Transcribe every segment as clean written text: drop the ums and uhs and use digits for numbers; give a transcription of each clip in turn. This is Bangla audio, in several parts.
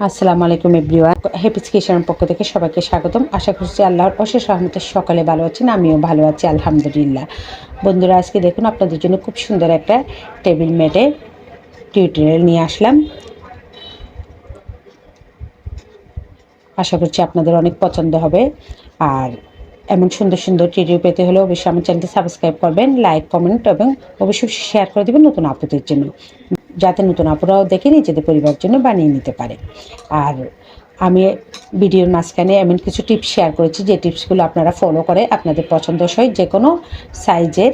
আসসালামু আলাইকুম এভরিওয়ান। হ্যাপিস কিচেনের পক্ষ থেকে সবাইকে স্বাগতম। আশা করছি আল্লাহর অশেষ রহমতে সকালে ভালো আছেন, আমিও ভালো আছি আলহামদুলিল্লাহ। বন্ধুরা, আজকে দেখুন আপনাদের জন্য খুব সুন্দর একটা টেবিল ম্যাটের টিউটোরিয়াল নিয়ে আসলাম। আশা করছি আপনাদের অনেক পছন্দ হবে। আর এমন সুন্দর সুন্দর টিউটোরিয়াল পেতে হলে অবশ্যই আমার চ্যানেলটি সাবস্ক্রাইব করবেন, লাইক কমেন্ট এবং অবশ্যই শেয়ার করে দেবেন নতুন আপুদের জন্য, যাতে নতুন আপুরাও দেখে নিজেদের পরিবারের জন্য বানিয়ে নিতে পারে। আর আমি ভিডিওর মাঝখানে এমন কিছু টিপস শেয়ার করেছি যে টিপসগুলো আপনারা ফলো করে আপনাদের পছন্দসই যে কোনো সাইজের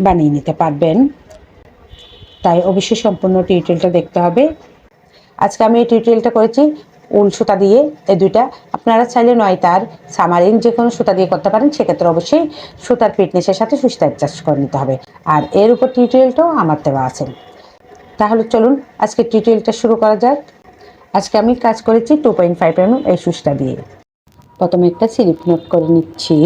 বানিয়ে নিতে পারবেন। তাই অবশ্যই সম্পূর্ণ টিউটোরিয়ালটা দেখতে হবে। আজকে আমি এই টিউটোরিয়ালটা করেছি উল সুতা দিয়ে। এই দুইটা আপনারা চাইলে নয়তার সামারিন যে কোনো সুতা দিয়ে করতে পারেন, সেক্ষেত্রে অবশ্যই সুতার ফিটনেসের সাথে সুতা অ্যাডজাস্ট করে নিতে হবে। আর এর উপর টিউটোরিয়ালটাও আমার দেওয়া আছে। তাহলে চলুন আজকে টিউটোরিয়ালটা শুরু করা যাক। আজকে আমি কাজ করেছি 2.5 mm এই সুতা দিয়ে। প্রথমে একটা স্লিপ নোট করে নিচ্ছি।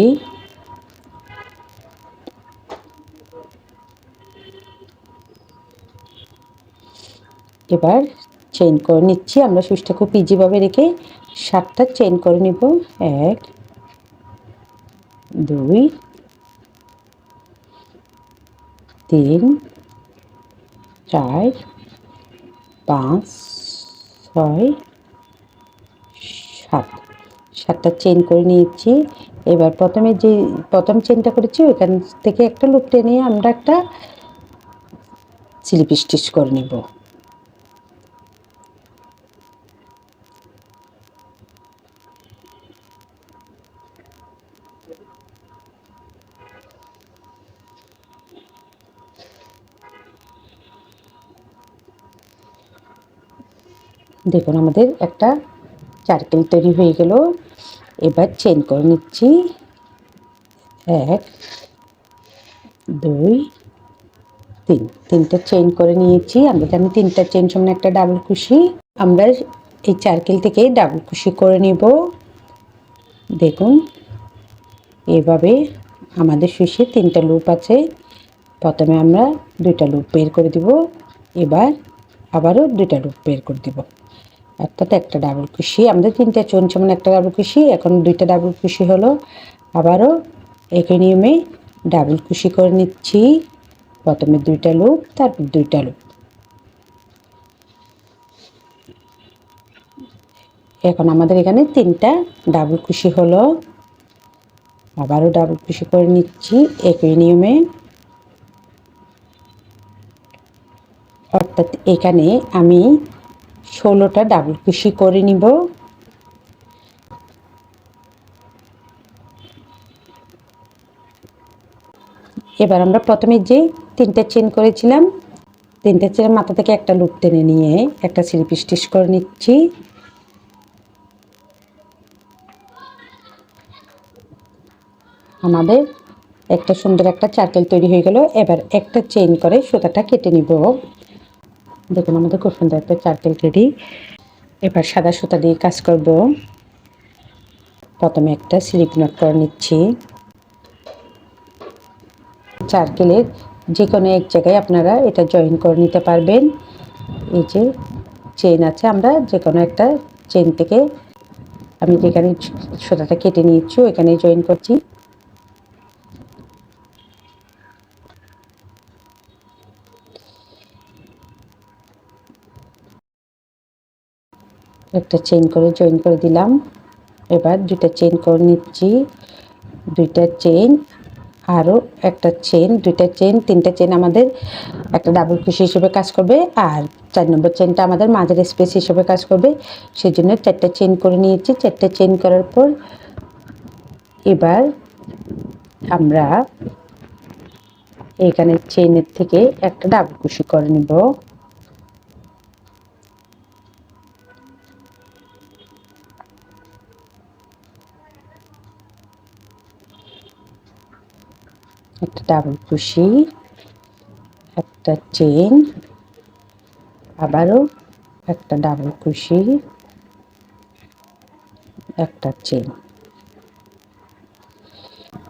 এবার চেইন করে নিচ্ছি। আমরা সুইচটা খুব ইজিভাবে রেখে 7টা চেইন করে নিব। 1 2 3 4 5 6 7, 7টা চেইন করে নিয়েছি। এবার প্রথম চেইনটা করেছি ওইখান থেকে একটা লুপ টেনে আমরা একটা স্লিপ স্টিচ করে নিব। দেখুন আমাদের একটা সার্কেল তৈরি হয়ে গেল। এবার চেইন করে নিচ্ছি। 1 2 3, 3টা চেইন করে নিয়েছি। আমি 3টা চেইন সমান একটা ডাবল কুশি। আমরা এই সার্কেল থেকে ডাবল কুশি করে নিব। দেখুন এভাবে আমাদের সুইচে 3টা লুপ আছে। প্রথমে আমরা 2টা লুপ বের করে দিব, এবার আবারও 2টা লুপ বের করে দিব, অর্থাৎ একটা ডাবল কুশি। আমাদের 3টা চেইন সমান একটা ডাবল কুশি, এখন 2টা ডাবল কুশি হলো। আবারও একই নিয়মে ডাবল কুশি করে নিচ্ছি। প্রথমে 2টা লুপ, তারপর 2টা লুপ। এখন আমাদের এখানে 3টা ডাবল কুশি হলো। আবারও ডাবল কুশি করে নিচ্ছি একই নিয়মে, অর্থাৎ এখানে আমি 16টা ডাবল কুশি করে নিব। এবার আমরা প্রথমে যে 3টা চেইন করেছিলাম, 3টা চেইনের মাথা থেকে একটা লুপ টেনে নিয়ে একটা স্লিপ স্টিচ করে নিচ্ছি। আমাদের একটা সুন্দর একটা সার্কেল তৈরি হয়ে গেল। এবার একটা চেইন করে সুতাটা কেটে নিব। দেখুন আমাদের খুব সুন্দর একটা সার্কেল রেডি। এবার সাদা সুতা দিয়ে কাজ করব। প্রথমে একটা স্লিপ নট করে নিচ্ছি। সার্কেলের যে কোনো এক জায়গায় আপনারা এটা জয়েন করে নিতে পারবেন। এই যে চেইন আছে, আমরা যে কোনো একটা চেইন থেকে আমি যেখানে সুতাটা কেটে নিয়েছি ওইখানে জয়েন করছি। একটা চেইন করে জয়েন করে দিলাম। এবার 2টা চেইন করে নিচ্ছি। 2টা চেইন, আরও একটা চেইন, 2টা চেইন, 3টা চেইন আমাদের একটা ডাবল কুশি হিসেবে কাজ করবে। আর 4 নম্বর চেইনটা আমাদের মাঝের স্পেস হিসেবে কাজ করবে। সেই জন্য 4টা চেইন করে নিয়েছি। 4টা চেইন করার পর এবার আমরা এখানে চেইনের থেকে একটা ডাবল কুশি করে নিব। একটা ডাবল কুশি, একটা চেইন, আবারও একটা ডাবল কুশি, একটা চেইন।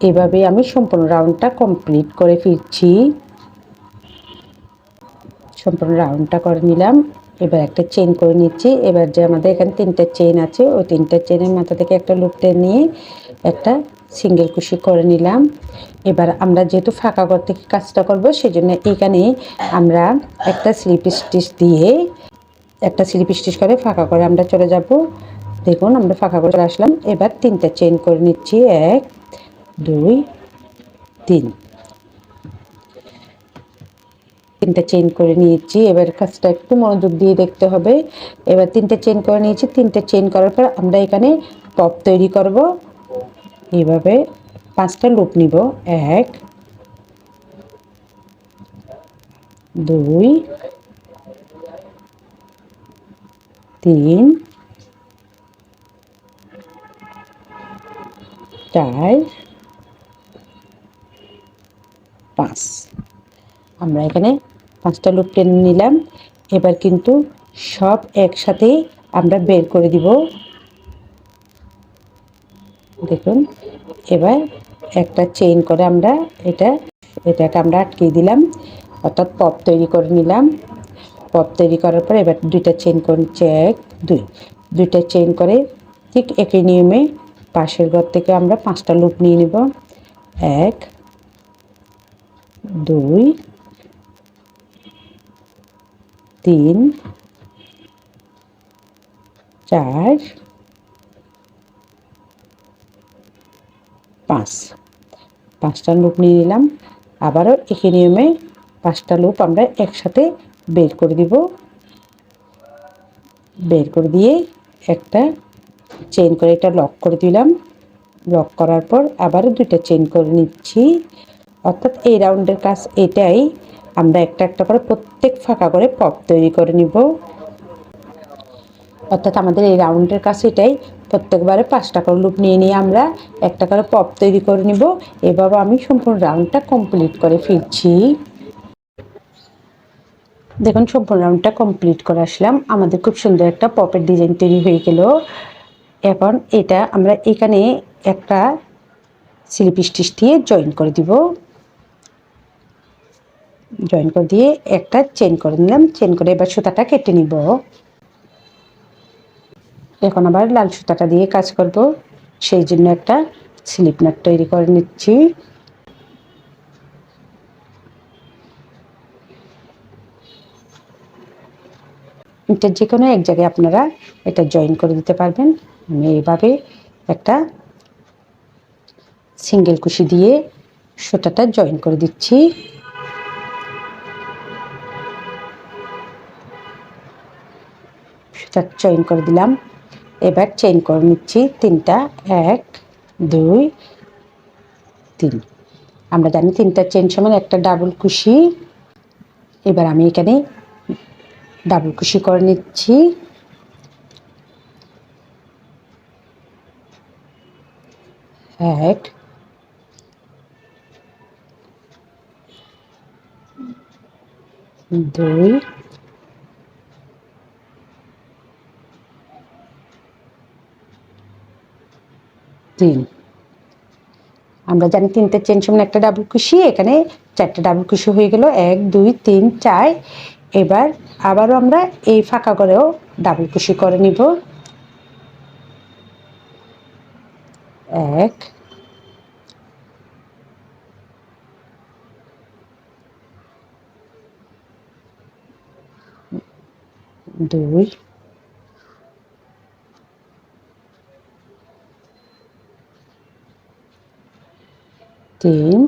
এভাবে আমি সম্পূর্ণ রাউন্ডটা কমপ্লিট করে ফিরছি। সম্পূর্ণ রাউন্ডটা করে নিলাম। এবার একটা চেইন করে নিচ্ছি। এবার যে আমাদের এখানে 3টা চেইন আছে, ওই 3টা চেইনের মাথা থেকে একটা লুপ টেনে নিয়ে একটা সিঙ্গেল কুশি করে নিলাম। এবার আমরা যেহেতু ফাঁকা ঘর থেকে কাজটা করব, সেজন্য এখানে আমরা একটা স্লিপ স্টিচ করে ফাঁকা করে আমরা চলে যাব। দেখুন আমরা ফাঁকা করে চলে আসলাম। এবার 3টা চেইন করে নিচ্ছি, 1 2 3, 3টা চেইন করে নিয়েছি। এবার কাজটা একটু মনোযোগ দিয়ে দেখতে হবে। এবার 3টা চেইন করে নিয়েছি। 3টা চেইন করার পর আমরা এখানে পপ তৈরি করব। এইভাবে 5টা লুপ নিব, 1 2 3 4 5। আমরা এখানে 5টা লুপ টেনে নিলাম। এবার কিন্তু সব একসাথে আমরা বের করে দিব। দেখুন এবার একটা চেইন করে আমরা এটাকে আমরা আটকে দিলাম, অর্থাৎ পপ তৈরি করে নিলাম। পপ তৈরি করার পর এবার 2টা চেইন করে নিচ্ছে, 1 2, 2টা চেইন করে ঠিক একই নিয়মে পাশের ঘর থেকে আমরা 5টা লুপ নিয়ে নেব, 1 2 3 4 5, 5টা লুপ নিয়ে নিলাম। আবারও একই নিয়মে 5টা লুপ আমরা একসাথে বের করে দিব। বের করে দিয়ে একটা চেইন করে এটা লক করে দিলাম। লক করার পর আবারও 2টা চেইন করে নিচ্ছি। অর্থাৎ এই রাউন্ডের কাজ এটাই, আমরা একটা একটা করে প্রত্যেক ফাঁকা করে পপ তৈরি করে নিব। অর্থাৎ আমাদের এই রাউন্ডের কাজ এটাই, প্রত্যেকবারে 5টা করে লুপ নিয়ে নিয়ে আমরা একটা করে পপ তৈরি করে নিব। এভাবে আমি সম্পূর্ণ রাউন্ডটা কমপ্লিট করে ফিরছি। দেখুন সম্পূর্ণ রাউন্ডটা কমপ্লিট করে আসলাম। আমাদের খুব সুন্দর একটা পপের ডিজাইন তৈরি হয়ে গেল। এখন এটা আমরা এখানে একটা স্লিপ স্টিচ দিয়ে জয়েন করে দিব। জয়েন করে দিয়ে একটা চেইন করে নিলাম। চেইন করে এবার সুতাটা কেটে নিব। এখন আবার লাল সুতাটা দিয়ে কাজ করব, সেই জন্য একটা স্লিপ নট তৈরি করে নিচ্ছি। এটা যে কোনো এক জায়গায় আপনারা এটা জয়েন করে দিতে পারবেন। আমি এইভাবে একটা সিঙ্গেল কুশি দিয়ে সুতাটা জয়েন করে দিচ্ছি। সুতা জয়েন করে দিলাম। এবার চেইন করে নিচ্ছি 3টা, 1 2 3। আমরা জানি 3টা চেইন সমান একটা ডাবল কুশি। এবার আমি এখানে ডাবল কুশি করে নিচ্ছি। 1 2 3। আমরা জানি 3টা চেইন সমান একটা ডাবল কুশি, এখানে 4টা ডাবল কুশি হয়ে গেল, 1 2 3 4। এবার আবারও আমরা এই ফাঁকা করেও ডাবল কুশি করে নিব, 1 2 3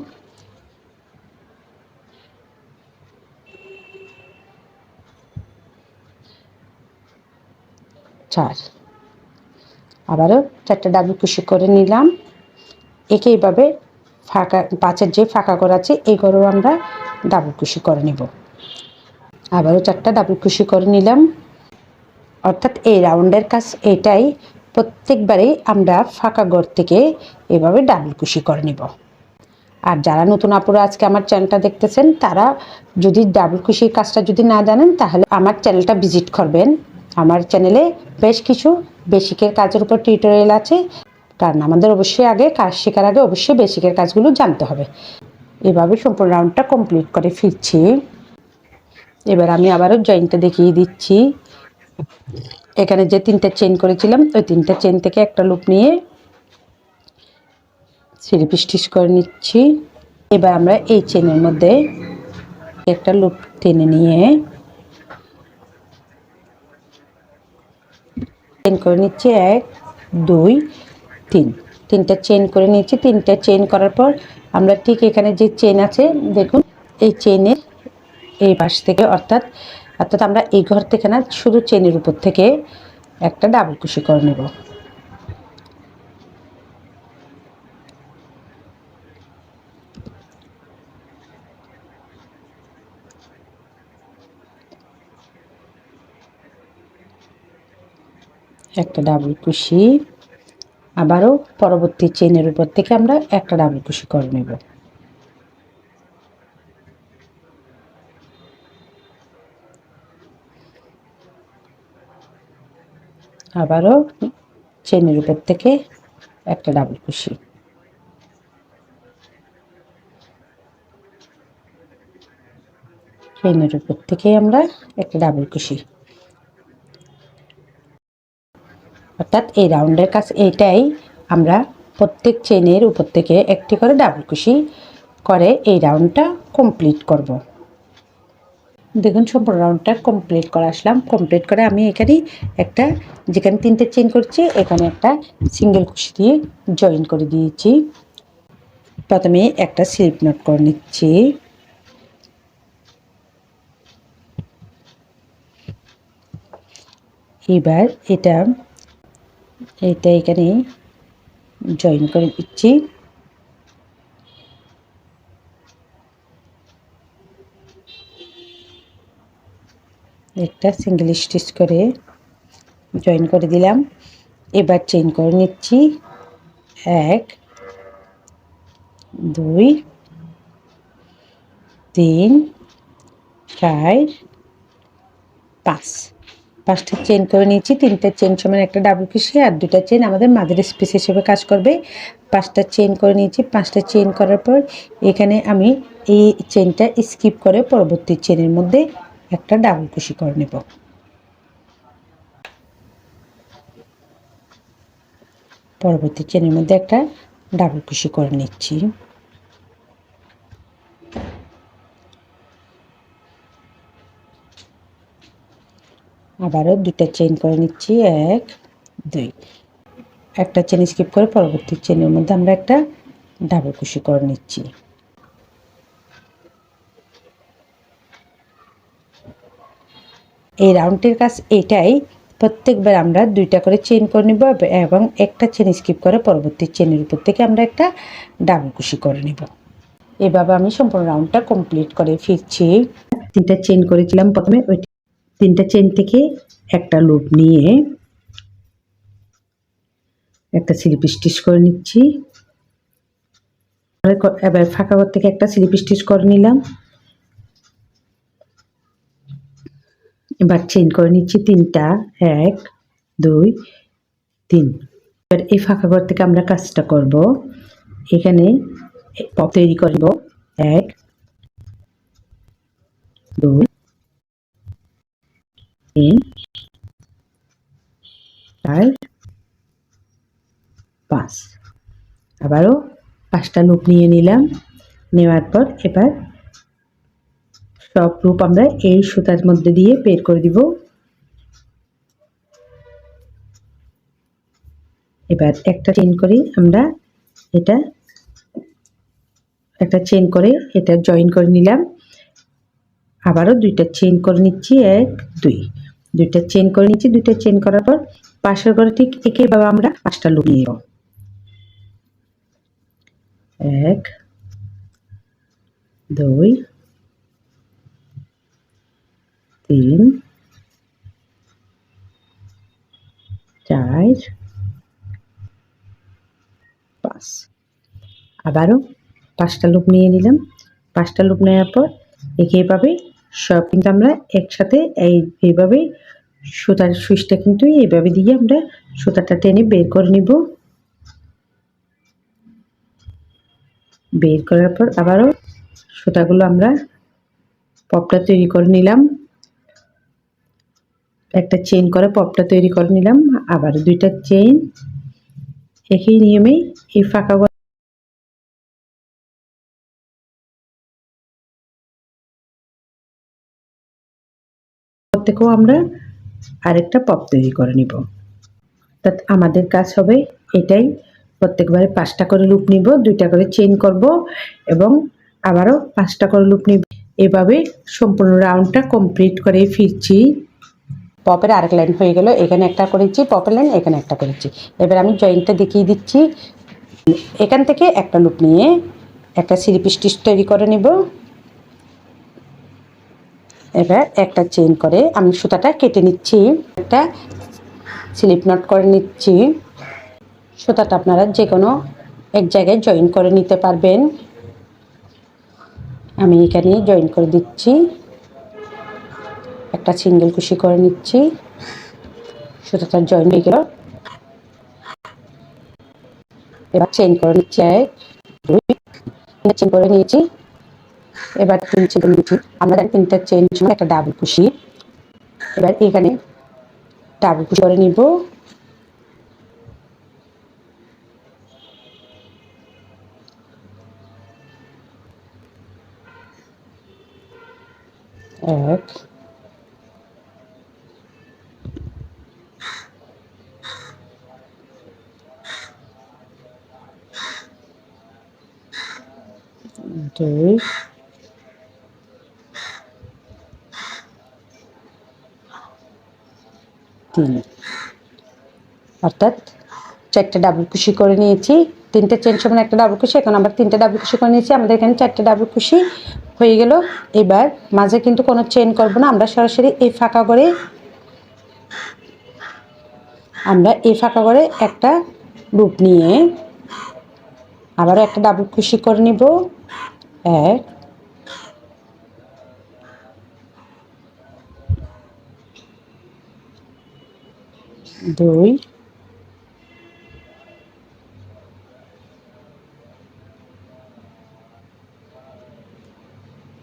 4। আবারও 4টা ডাবল কুশি করে নিলাম। একইভাবে ফাঁকা পাঁচের যে ফাঁকা ঘর আছে এই ঘরেও আমরা ডাবল কুশি করে নেব। আবারও 4টা ডাবল কুশি করে নিলাম। অর্থাৎ এই রাউন্ডের কাজ এটাই, প্রত্যেকবারেই আমরা ফাঁকা ঘর থেকে এভাবে ডাবল কুশি করে নেব। আর যারা নতুন আপুরা আজকে আমার চ্যানেলটা দেখতেছেন, তারা যদি ডাবল কুশির কাজটা যদি না জানেন, তাহলে আমার চ্যানেলটা ভিজিট করবেন। আমার চ্যানেলে বেশ কিছু বেসিকের কাজের উপর টিউটোরিয়াল আছে, কারণ আমাদের অবশ্যই আগে কাজ শেখার আগে অবশ্যই বেসিকের কাজগুলো জানতে হবে। এভাবে সম্পূর্ণ রাউন্ডটা কমপ্লিট করে ফিরছি। এবার আমি আবারও জয়েন্টটা দেখিয়ে দিচ্ছি। এখানে যে 3টা চেইন করেছিলাম ওই 3টা চেইন থেকে একটা লুপ নিয়ে স্লিপ স্টিচ করে নিচ্ছি। এবার আমরা এই চেইনের মধ্যে একটা লুপ টেনে নিয়ে চেইন করে নিচ্ছি 1 2 3 3টা চেইন করে নিচ্ছি। 3টা চেইন করার পর আমরা ঠিক এখানে যে চেইন আছে দেখুন এই চেইনের এই পাশ থেকে অর্থাৎ আমরা এই ঘর থেকে না শুধু চেইনের উপর থেকে একটা ডাবল কুশি করে নেব। একটা ডাবল কুশি, আবারও পরবর্তী চেইনের উপর থেকে আমরা একটা ডাবল কুশি করে নেব। আবারও চেইনের উপর থেকে একটা ডাবল কুশি, চেইনের উপর থেকে আমরা একটা ডাবল কুশি। অর্থাৎ এই রাউন্ডের কাজ এইটাই, আমরা প্রত্যেক চেইনের উপর থেকে একটি করে ডাবল কুশি করে এই রাউন্ডটা কমপ্লিট করব। দেখুন সম্পূর্ণ রাউন্ডটা কমপ্লিট করে আসলাম। কমপ্লিট করে আমি এখানে একটা যেখানে 3টে চেইন করছি এখানে একটা সিঙ্গেল কুশি দিয়ে জয়েন করে দিয়েছি। প্রথমে একটা স্লিপ নট করে নিচ্ছি। এবার এটা এখানে জয়েন করে দিচ্ছি। একটা সিঙ্গেল স্টিচ করে জয়েন করে দিলাম। এবার চেইন করে নিচ্ছি 1 2 3 4 5 5টা চেইন করে নিয়েছি। 3টা চেইন সমান একটা ডাবল কুশি আর 2টা চেইন আমাদের মাঝের স্পেস হিসেবে কাজ করবে। 5টা চেইন করে নিয়েছি। 5টা চেইন করার পর এখানে আমি এই চেইনটা স্কিপ করে পরবর্তী চেইনের মধ্যে একটা ডাবল কুশি করে নেব। পরবর্তী চেইনের মধ্যে একটা ডাবল কুশি করে নিচ্ছি। আবারও 2টা চেইন করে নিচ্ছি 1 2, একটা চেইন স্কিপ করে পরবর্তী চেইনের মধ্যে আমরা একটা ডাবল কুশি করে নিচ্ছি। এই রাউন্ডের কাজ এটাই, প্রত্যেকবার আমরা 2টা করে চেইন করে নিব এবং একটা চেইন স্কিপ করে পরবর্তী চেইনের উপর থেকে আমরা একটা ডাবল কুশি করে নেব। এভাবে আমি সম্পূর্ণ রাউন্ডটা কমপ্লিট করে ফিরছি। 3টা চেইন করেছিলাম প্রথমে, ওই 3টা চেইন থেকে একটা লুপ নিয়ে একটা স্লিপ স্টিচ করে নিচ্ছি। এবার ফাঁকা ঘর থেকে একটা স্লিপ স্টিচ করে নিলাম। এবার চেইন করে নিচ্ছি 3টা 1 2 3। এবার এই ফাঁকা ঘর থেকে আমরা কাজটা করব। এখানে পপ তৈরি করব 1 2 3 4 5। আবারও 5টা লুপ নিয়ে নিলাম। নেওয়ার পর এবার সব লুপ আমরা এই সুতার মধ্যে দিয়ে বের করে দিব। এবার একটা চেইন করে আমরা এটা একটা চেইন করে এটা জয়েন করে নিলাম। আবারও 2টা চেইন করে নিচ্ছি 1 2, 2টা চেইন করে নিচ্ছি। 2টা চেইন করার পর পাশের ঘরে ঠিক একইভাবে আমরা 5টা লুপ নিয়ে নেব। 1 2 3 4 5। আবারও 5টা লুপ নিয়ে নিলাম। 5টা লুপ নেওয়ার পর একইভাবে সব কিন্তু আমরা একসাথে এইভাবে সুতার সুইচটা কিন্তু এইভাবে দিয়ে আমরা সুতাটা টেনে বের করে নিব। বের করার পর আবারও সুতাগুলো আমরা পপটা তৈরি করে নিলাম। একটা চেইন করে পপটা তৈরি করে নিলাম, আবার দুইটা চেইন একই নিয়মে এই ফাঁকা থেকেও আমরা আরেকটা পপ তৈরি করে নিব। অর্থাৎ আমাদের কাজ হবে এটাই, প্রত্যেকবারে 5টা করে লুপ নিব, 2টা করে চেইন করব এবং আবারও 5টা করে লুপ নিব। এভাবে সম্পূর্ণ রাউন্ডটা কমপ্লিট করে ফিরছি। পপের আরেক লাইন হয়ে গেল, এখানে একটা করেছি পপের লাইন, এখানে একটা করেছি। এবার আমি জয়েন্টটা দেখিয়ে দিচ্ছি। এখান থেকে একটা লুপ নিয়ে একটা স্লিপ স্টিচ তৈরি করে নিব। এবার একটা চেইন করে আমি সুতাটা কেটে নিচ্ছি, একটা স্লিপ নট করে নিচ্ছি। সুতাটা আপনারা যে কোনো এক জায়গায় জয়েন করে নিতে পারবেন। আমি এখানে জয়েন করে দিচ্ছি, একটা সিঙ্গেল কুশি করে নিচ্ছি। সুতাটা জয়েন হয়ে গেল, এবার চেইন করে নিচ্ছি, 1 2 চেইন করে নিয়েছি। এবার 3 চেইন করে নিচ্ছি। আমরা 3টা চেইন সময় একটা ডাবল কুশি, এবার এখানে ডাবল কুশি করে নিব। এক, দুই, তিন। অর্থাৎ 4টা ডাবল কুশি করে নিয়েছি। 3টে চেইন সমান একটা ডাবল কুশি, এখন আবার 3টে ডাবল কুশি করে নিয়েছি। আমাদের এখানে 4টে ডাবল কুশি হয়ে গেল। এবার মাঝে কিন্তু কোনো চেইন করব না, আমরা সরাসরি এই ফাঁকা করে একটা লুপ নিয়ে আবারও একটা ডাবল কুশি করে নিব। 1 2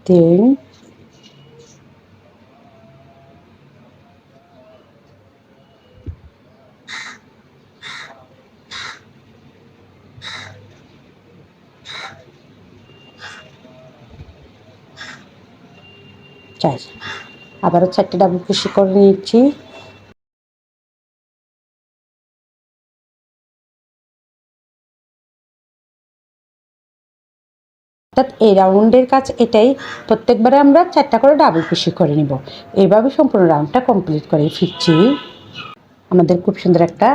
3 4। আবারও 4টে ডাবল কুশি করে নিচ্ছি। অর্থাৎ এই রাউন্ডের কাজ এটাই, প্রত্যেকবারে আমরা 4টা করে ডাবল কুশি করে নিব। এইভাবে সম্পূর্ণ রাউন্ডটা কমপ্লিট করে ফিরছি। আমাদের খুব সুন্দর একটা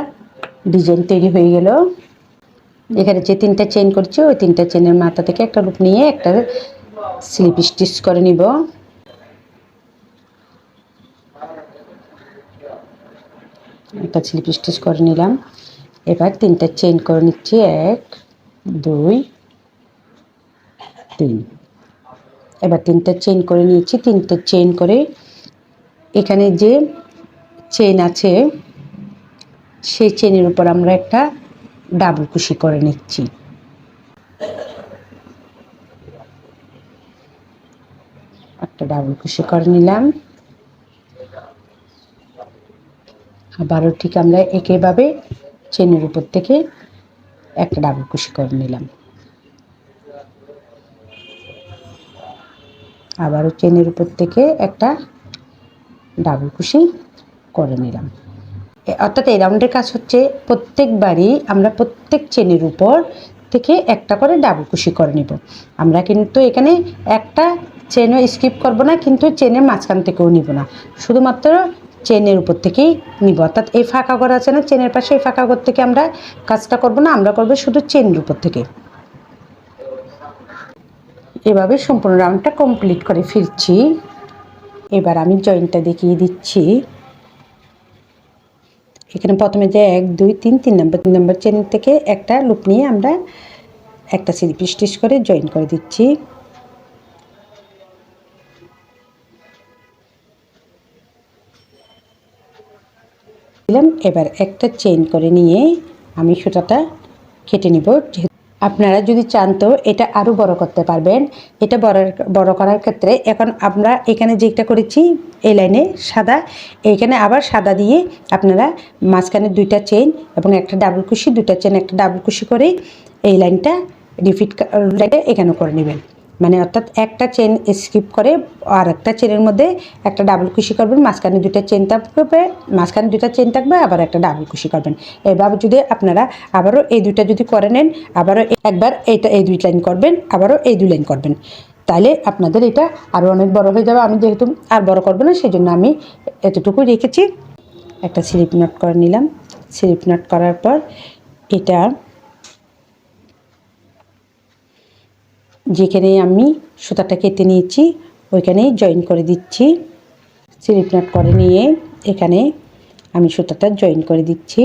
ডিজাইন তৈরি হয়ে গেল। এখানে যে 3টা চেইন করছি ওই 3টা চেইনের মাথা থেকে একটা লুপ নিয়ে একটা স্লিপ স্টিচ করে নিব। একটা স্লিপ স্টিচ করে নিলাম। এবার 3টা চেইন করে নিচ্ছি, 1 2 3। এবার 3টা চেইন করে নিয়েছি। 3টে চেইন করে এখানে যে চেইন আছে সেই চেইনের উপর আমরা একটা ডাবল কুশি করে নিচ্ছি। একটা ডাবল কুশি করে নিলাম। আবারও ঠিক আমরা একইভাবে চেইনের উপর থেকে একটা ডাবল কুশি করে নিলাম। আবারও চেইনের উপর থেকে একটা ডাবল কুশি করে নিলাম। অর্থাৎ এই রাউন্ডের কাজ হচ্ছে প্রত্যেকবারই আমরা প্রত্যেক চেনের উপর থেকে একটা করে ডাবল কুশি করে নিব। আমরা কিন্তু এখানে একটা চেনও স্কিপ করব না, কিন্তু চেনের মাঝখান থেকেও নিব না, শুধুমাত্র চেনের উপর থেকেই নিব। অর্থাৎ এই ফাঁকা ঘর আছে না চেনের পাশে, এই ফাঁকা ঘর থেকে আমরা কাজটা করব না, আমরা করব শুধু চেনের উপর থেকে। এভাবে সম্পূর্ণ রাউন্ডটা কমপ্লিট করে ফিরছি। এবার আমি জয়েন্টটা দেখিয়ে দিচ্ছি। এখানে প্রথমে যে 1 2 3 3 নম্বর চেন থেকে একটা লুপ নিয়ে আমরা একটা স্লিপ স্টিচ করে জয়েন করে দিচ্ছি। দিলাম। এবার একটা চেইন করে নিয়ে আমি সুতাটা কেটে নিব। আপনারা যদি চান তো এটা আরও বড় করতে পারবেন। এটা বড় করার ক্ষেত্রে এখন আমরা এখানে যেটা করেছি এই লাইনে সাদা, এইখানে আবার সাদা দিয়ে আপনারা মাঝখানে 2টা চেইন এবং একটা ডাবল কুশি, 2টা চেইন একটা ডাবল কুশি করে এই লাইনটা রিপিট এখানে করে নেবেন। মানে অর্থাৎ একটা চেন স্কিপ করে আর একটা চেনের মধ্যে একটা ডাবল কুশি করবেন, মাঝখানে 2টা চেন থাকবে, মাঝখানে 2টা চেন থাকবে, আবার একটা ডাবল কুশি করবেন। এভাবে যদি আপনারা আবারও এই 2টা যদি করে নেন, আবারও একবার এই 2 লাইন করবেন, আবারও এই 2 লাইন করবেন, তাহলে আপনাদের এটা আরও অনেক বড় হয়ে যাবে। আমি যেহেতু আর বড় করবো না সেই জন্য আমি এতটুকু রেখেছি। একটা স্লিপ নট করে নিলাম। স্লিপ নট করার পর এটা যেখানে আমি সুতাটা কেটে নিয়েছি ওইখানেই জয়েন করে দিচ্ছি। স্লিপ নট করে নিয়ে এখানে আমি সুতাটা জয়েন করে দিচ্ছি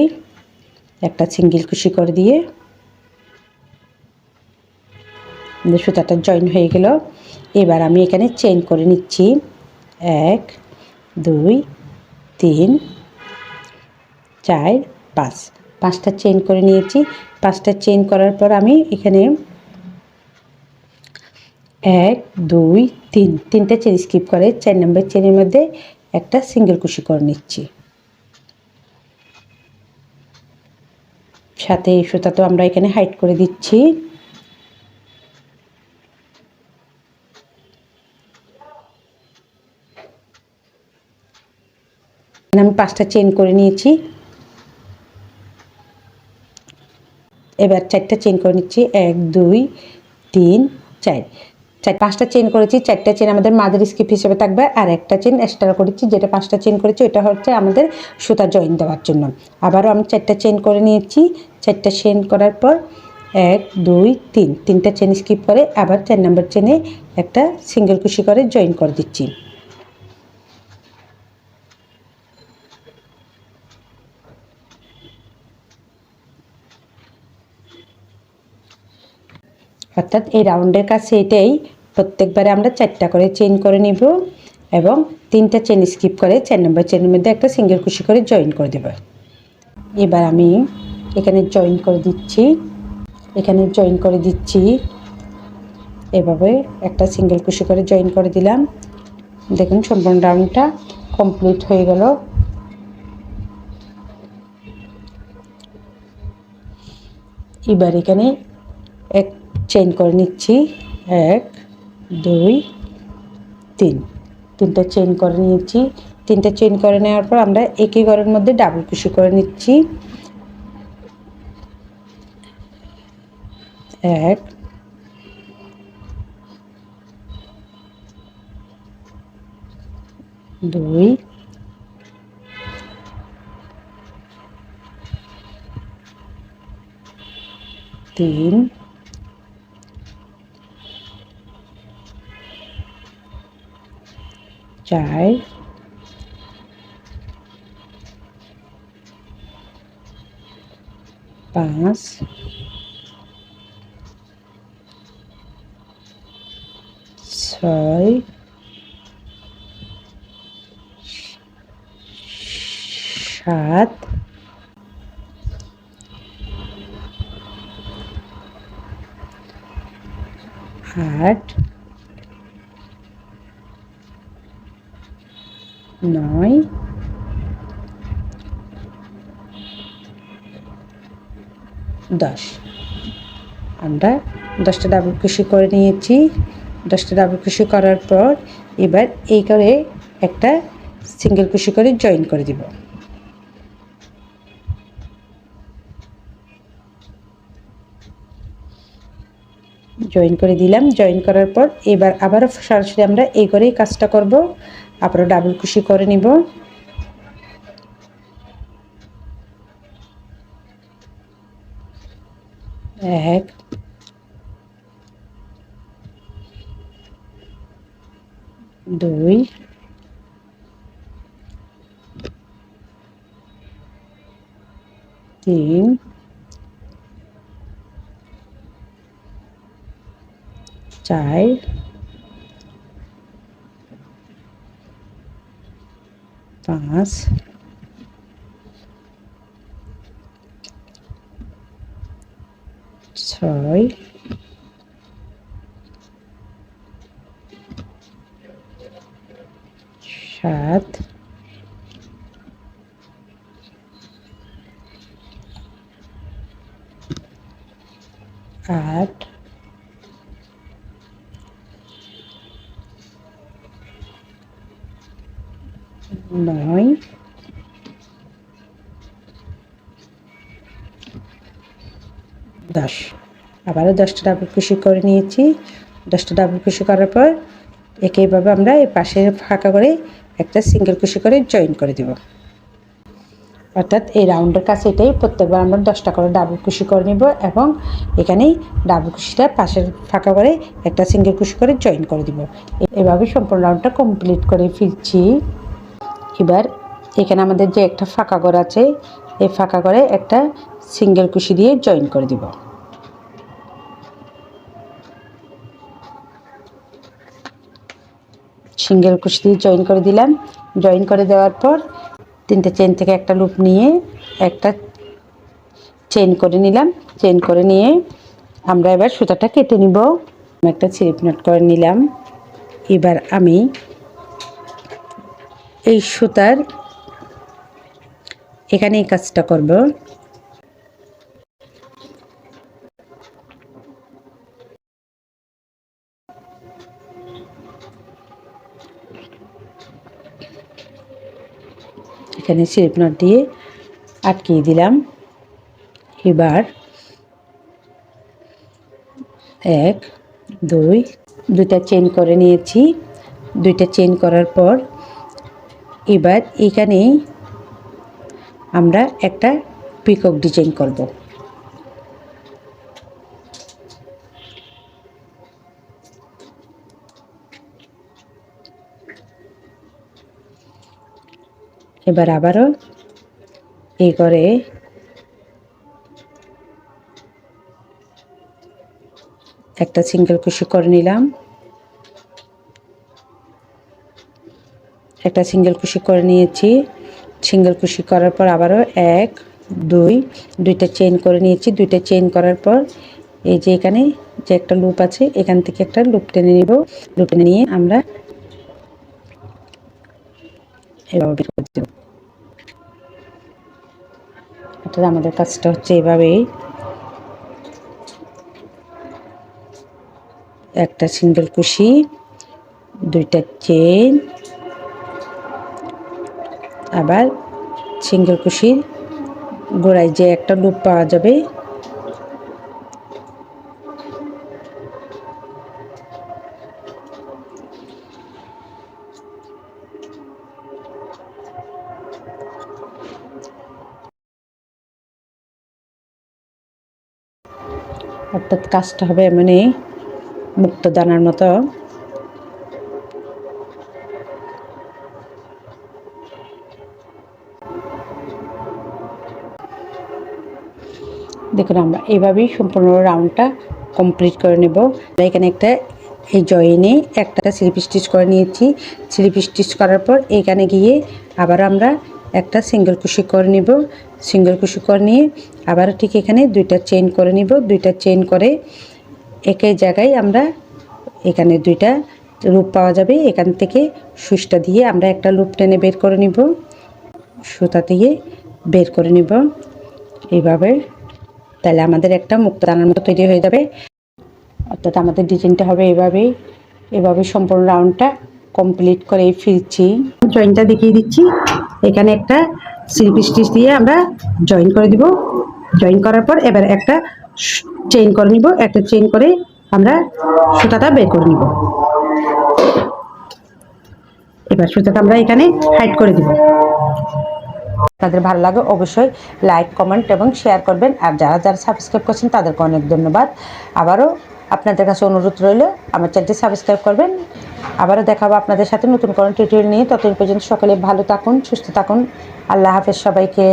একটা সিঙ্গেল কুশি করে দিয়ে। সুতাটা জয়েন হয়ে গেল। এবার আমি এখানে চেইন করে নিচ্ছি 1 2 3 4 5, 5টা চেইন করে নিয়েছি। 5টা চেইন করার পর আমি এখানে 1 2 3, 3টা চেন স্কিপ করে 4 নম্বর চেনের মধ্যে একটা সিঙ্গেল কুশি করে নিচ্ছি। সাথে এই সুতা তো আমরা এখানে হাইড করে দিচ্ছি। আমি 5টা চেন করে নিয়েছি। এবার 4টা চেন করে নিচ্ছি 1 2 3 4, 5টা চেন করেছি। 4টা চেন আমাদের মাঝের স্কিপ হিসেবে থাকবে, আর একটা চেন এক্সট্রা করেছি, যেটা 5টা চেন করেছি ওটা হচ্ছে আমাদের সুতা জয়েন দেওয়ার জন্য। আবারও আমি 4টা চেন করে নিয়েছি। 4টা চেন করার পর 1 2 3, 3টা চেন স্কিপ করে আবার 4 নম্বর চেনে একটা সিঙ্গেল কুশি করে জয়েন করে দিচ্ছি। অর্থাৎ এই রাউন্ডের কাছে এটাই প্রত্যেকবারে আমরা 4টা করে চেইন করে নিব এবং 3টা চেন স্কিপ করে 4 নম্বর চেনের মধ্যে একটা সিঙ্গেল কুশি করে জয়েন করে দেব। এবার আমি এখানে জয়েন করে দিচ্ছি, এখানে জয়েন করে দিচ্ছি। এভাবে একটা সিঙ্গেল কুশি করে জয়েন করে দিলাম। দেখুন সম্পূর্ণ রাউন্ডটা কমপ্লিট হয়ে গেল। এবার এখানে এক চেইন করে নিচ্ছি 1 2 3, 3টা চেইন করে নিয়েছি। 3টা চেইন করে নেওয়ার পর আমরা একই ঘরের মধ্যে ডাবল কুশি করে নিচ্ছি 1 2 3 4 5 6 7 8 9 10। আমরা 10টা ডাবল কুশি করে নিয়েছি। 10টা ডাবল কুশি করার পর এবার এই করে একটা সিঙ্গেল কুশি করে জয়েন করে দিব। জয়েন করে দিলাম। জয়েন করার পর এবার আবারও সরাসরি আমরা এই করেই কাজটা করব। আবারও ডাবল কুশি করে নিব। এক 2 3 4 5 6 6 7 8 9 10 আবারও 10টা ডাবল ক্রোশে করে নিয়েছি। 10টা ডাবল ক্রোশে করার পর একইভাবে আমরা এই পাশে ফাঁকা করে একটা সিঙ্গেল ক্রোশে করে জয়েন করে দেব। অর্থাৎ এই রাউন্ডের কাছে এটাই প্রত্যেকবার আমরা 10টা করে ডাবল ক্রোশে করে নেব এবং এখানেই ডাবল ক্রোশেটা পাশের ফাঁকা করে একটা সিঙ্গেল ক্রোশে করে জয়েন করে দেব। এভাবে সম্পূর্ণ রাউন্ডটা কমপ্লিট করে ফিরছি। এবার এখানে আমাদের যে একটা ফাঁকা ঘর আছে এই ফাঁকা ঘরে একটা সিঙ্গেল ক্রোশে দিয়ে জয়েন করে দেব। সিঙ্গেল ক্রোশে দিয়ে জয়েন করে দিলাম। জয়েন করে দেওয়ার পর 3টে চেন থেকে একটা লুপ নিয়ে একটা চেন করে নিলাম। চেন করে নিয়ে আমরা এবার সুতাটা কেটে নিব। একটা স্লিপ নট করে নিলাম। এবার আমি এই সুতার এখানে এই কাজটা করব। এখানে স্লিপ নট দিয়ে আটকিয়ে দিলাম। এবার 1 2 দুইটা চেন করে নিয়েছি। দুইটা চেন করার পর এবার এখানে আমরা একটা পিকক ডিজাইন করব। এবার আবারও এই করে একটা সিঙ্গেল ক্রোশে করে নিলাম। একটা সিঙ্গেল ক্রোশে করে নিয়েছি। সিঙ্গেল ক্রোশে করার পর আবারও 1 2 দুইটা চেইন করে নিয়েছি। দুইটা চেইন করার পর এই যে এখানে যে একটা লুপ আছে এখান থেকে একটা লুপ টেনে নিব। লুপ টেনে নিয়ে আমরা এভাবে বের করে দেব। অর্থাৎ আমাদের কাজটা হচ্ছে এভাবেই। একটা সিঙ্গেল ক্রোশে, দুইটা চেইন, আবার সিঙ্গেল ক্রোশের গোড়ায় যে একটা লুপ পাওয়া যাবে অর্থাৎ কাজটা হবে এমনি মুক্ত দানার মতো। দেখুন আমরা এইভাবেই সম্পূর্ণ রাউন্ডটা কমপ্লিট করে নেব। এখানে একটা এই জয়েনে একটা স্লিপ স্টিচ করে নিয়েছি। স্লিপ স্টিচ করার পর এখানে গিয়ে আবার আমরা একটা সিঙ্গেল ক্রোশে করে নিব। সিঙ্গেল ক্রোশে করে নিয়ে আবার ঠিক এখানে দুইটা চেইন করে নিব। দুইটা চেইন করে একই জায়গায় আমরা এখানে দুইটা লুপ পাওয়া যাবে। এখান থেকে সুইচটা দিয়ে আমরা একটা লুপ টেনে বের করে নিব। সুতা দিয়ে বের করে নিব এইভাবে। তাহলে আমাদের একটা মুক্ত দানার মতো তৈরি হয়ে যাবে। অর্থাৎ আমাদের ডিজাইনটা হবে এভাবেই। এভাবে সম্পূর্ণ রাউন্ডটা কমপ্লিট করে ফিরছি। জয়েনটা দেখিয়ে দিচ্ছি। এখানে একটা স্লিপ স্টিচ দিয়ে আমরা জয়েন করে দিব। জয়েন করার পর এবার একটা চেইন করে নিব। একটা চেইন করে আমরা সুতাটা বের করে নিব। এবার সুতাটা আমরা এখানে হাইড করে দিব। আপনাদের ভালো লাগে অবশ্যই লাইক কমেন্ট এবং শেয়ার করবেন। আর যারা যারা সাবস্ক্রাইব করছেন তাদেরকে অনেক ধন্যবাদ। আবারও আপনাদের কাছে অনুরোধ রইল আমার চ্যানেলটি সাবস্ক্রাইব করবেন। আবারও দেখাবো আপনাদের সাথে নতুন কোনো টিউটোরিয়াল নিয়ে। ততদিন পর্যন্ত সকলে ভালো থাকুন, সুস্থ থাকুন। আল্লাহ হাফেজ সবাইকে।